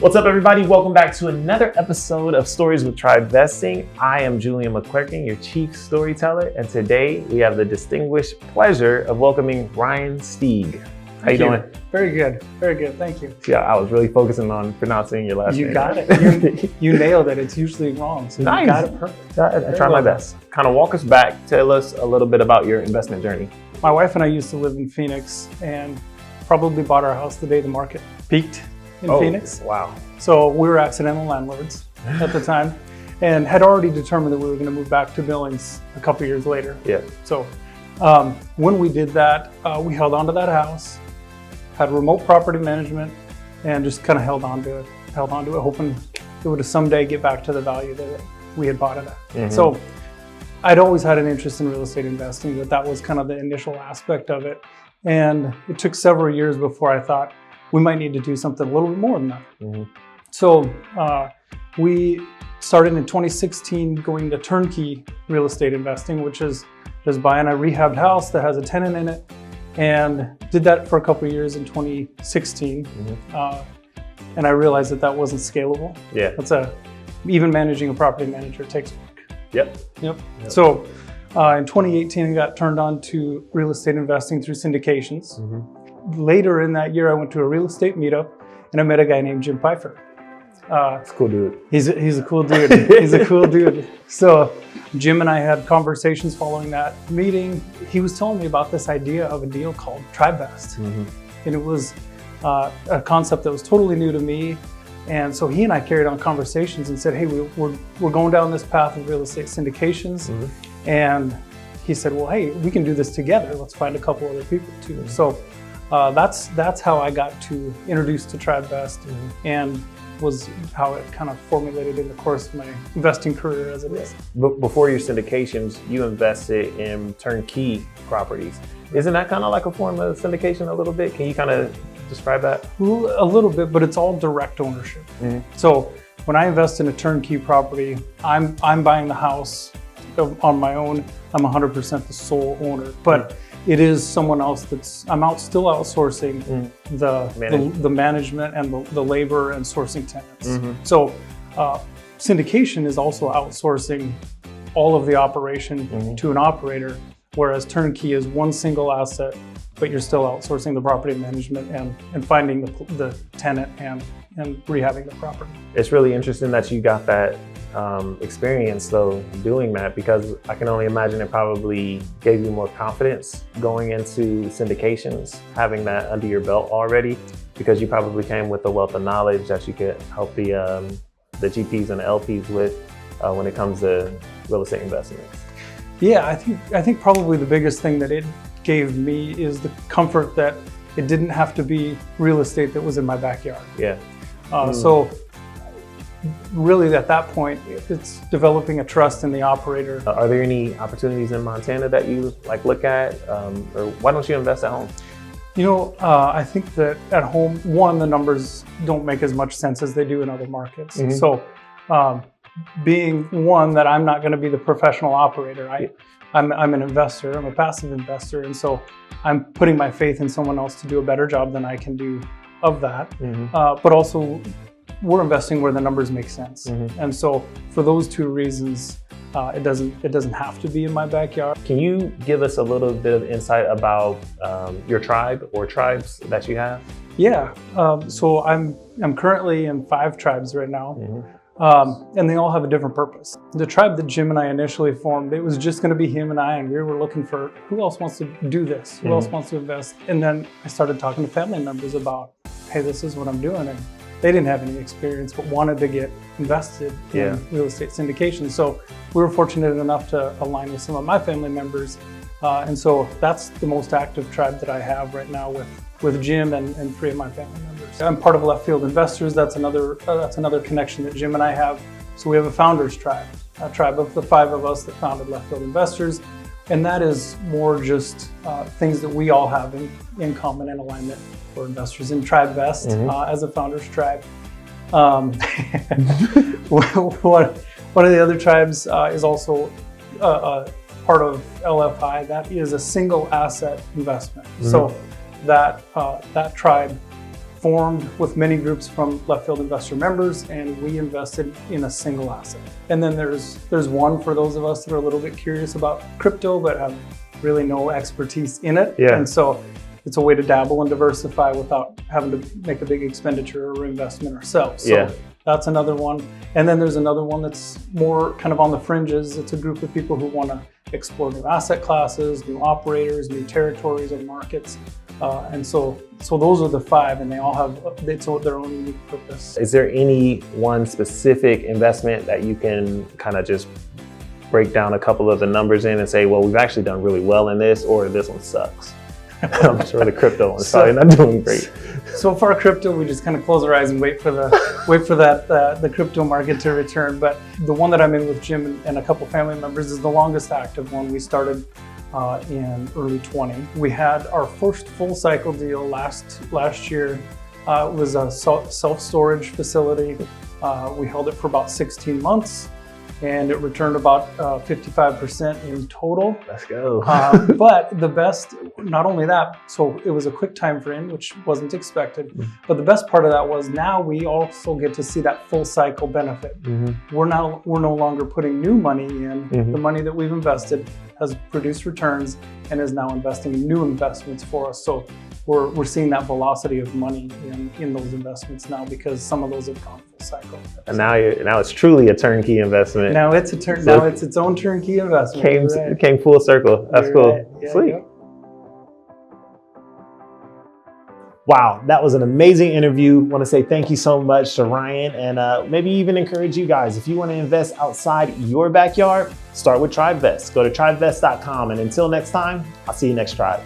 What's up, everybody? Welcome back to another episode of Stories with Tribe Vesting. I am Julian McQuirkin, your chief storyteller, and today we have the distinguished pleasure of welcoming Ryan Steig. How you doing? Very good. Thank you. Yeah, I was really focusing on pronouncing your last name. You got it. You nailed it. It's usually wrong, so nice. You got it perfect. I try my best. Kind of walk us back. Tell us a little bit about your investment journey. My wife and I used to live in Phoenix and probably bought our house the day the market peaked in Phoenix. Wow. So we were accidental landlords at the time and had already determined that we were going to move back to Billings a couple years later. Yeah. So when we did that, we held on to that house, had remote property management, and just kind of held on to it, hoping it would someday get back to the value that we had bought it at. Mm-hmm. So I'd always had an interest in real estate investing, but that was kind of the initial aspect of it. And it took several years before I thought we might need to do something a little bit more than that. Mm-hmm. So we started in 2016 going to turnkey real estate investing, which is just buying a rehabbed house that has a tenant in it, and did that for a couple of years in 2016. Mm-hmm. And I realized that wasn't scalable. Yeah. Even managing a property manager takes work. Yep. So in 2018, I got turned on to real estate investing through syndications. Mm-hmm. Later in that year, I went to a real estate meetup and I met a guy named Jim Pfeiffer. He's a cool dude. He's a cool dude. He's a cool dude. So Jim and I had conversations following that meeting. He was telling me about this idea of a deal called TribeVest. Mm-hmm. And it was a concept that was totally new to me. And so he and I carried on conversations and said, hey, we're going down this path of real estate syndications. Mm-hmm. And he said, well, hey, we can do this together. Let's find a couple other people too. Mm-hmm. So that's how I got introduced to TribeVest, mm-hmm. and was how it kind of formulated in the course of my investing career as it is. Before your syndications, you invested in turnkey properties. Isn't that kind of like a form of syndication a little bit? Can you kind of describe that? A little bit, but it's all direct ownership. Mm-hmm. So when I invest in a turnkey property, I'm buying the house on my own. I'm 100% the sole owner, but mm-hmm. It is someone else I'm still outsourcing the management and the labor and sourcing tenants. Mm-hmm. So syndication is also outsourcing all of the operation mm-hmm. to an operator, whereas turnkey is one single asset, but you're still outsourcing the property management and finding the tenant and rehabbing the property. It's really interesting that you got that experience though doing that, because I can only imagine it probably gave you more confidence going into syndications, having that under your belt already, because you probably came with a wealth of knowledge that you could help the GPs and the LPs with when it comes to real estate investments. Yeah, I think probably the biggest thing that it gave me is the comfort that it didn't have to be real estate that was in my backyard. Yeah. So really at that point, it's developing a trust in the operator. Are there any opportunities in Montana that you look at, or why don't you invest at home? I think that at home, the numbers don't make as much sense as they do in other markets. Mm-hmm. So being that I'm not going to be the professional operator, I'm an investor, I'm a passive investor. And so I'm putting my faith in someone else to do a better job than I can do of that. Mm-hmm. But also we're investing where the numbers make sense. Mm-hmm. And so for those two reasons, it doesn't have to be in my backyard. Can you give us a little bit of insight about your tribe or tribes that you have? Yeah, so I'm currently in 5 tribes right now. Mm-hmm. And they all have a different purpose. The tribe that Jim and I initially formed, it was just going to be him and I, and we were looking for who else wants to do this, who mm-hmm. else wants to invest. And then I started talking to family members about, hey, this is what I'm doing. And they didn't have any experience, but wanted to get invested in real estate syndication. So we were fortunate enough to align with some of my family members. And so that's the most active tribe that I have right now with Jim and 3 of my family members. I'm part of Left Field Investors. That's another connection that Jim and I have. So we have a founders tribe, a tribe of the 5 of us that founded Left Field Investors. And that is more just things that we all have in common and alignment for investors in TribeVest mm-hmm. as a founders tribe. One of the other tribes is also part of LFI. That is a single asset investment. Mm-hmm. So that tribe formed with many groups from Left Field Investor members, and we invested in a single asset. And then there's one for those of us that are a little bit curious about crypto but have really no expertise in it. Yeah. And so it's a way to dabble and diversify without having to make a big expenditure or investment ourselves. So that's another one. And then there's another one that's more kind of on the fringes. It's a group of people who want to explore new asset classes, new operators, new territories and markets. And so those are the 5, and they all have their own unique purpose. Is there any one specific investment that you can kind of just break down a couple of the numbers in and say, well, we've actually done really well in this, or this one sucks? I'm sure the crypto one's probably not doing great. So far, crypto, we just kind of close our eyes and wait for the crypto market to return. But the one that I'm in with Jim and a couple family members is the longest active one. We started in early 20. We had our first full cycle deal last year. It was a self-storage facility. We held it for about 16 months. And it returned about 55% in total. Let's go. But the best, not only that, so it was a quick time frame, which wasn't expected. But the best part of that was now we also get to see that full cycle benefit. We're no longer putting new money in. The money that we've invested has produced returns and is now investing in new investments for us. So we're seeing that velocity of money in those investments now, because some of those have gone full cycle. And now it's truly a turnkey investment. Now it's its own turnkey investment. Came full circle. That's cool. Right. Yeah, Sweet. yeah. Wow, that was an amazing interview. I want to say thank you so much to Ryan, and maybe even encourage you guys, if you want to invest outside your backyard, start with TribeVest. Go to tribevest.com, and until next time, I'll see you next Tribe.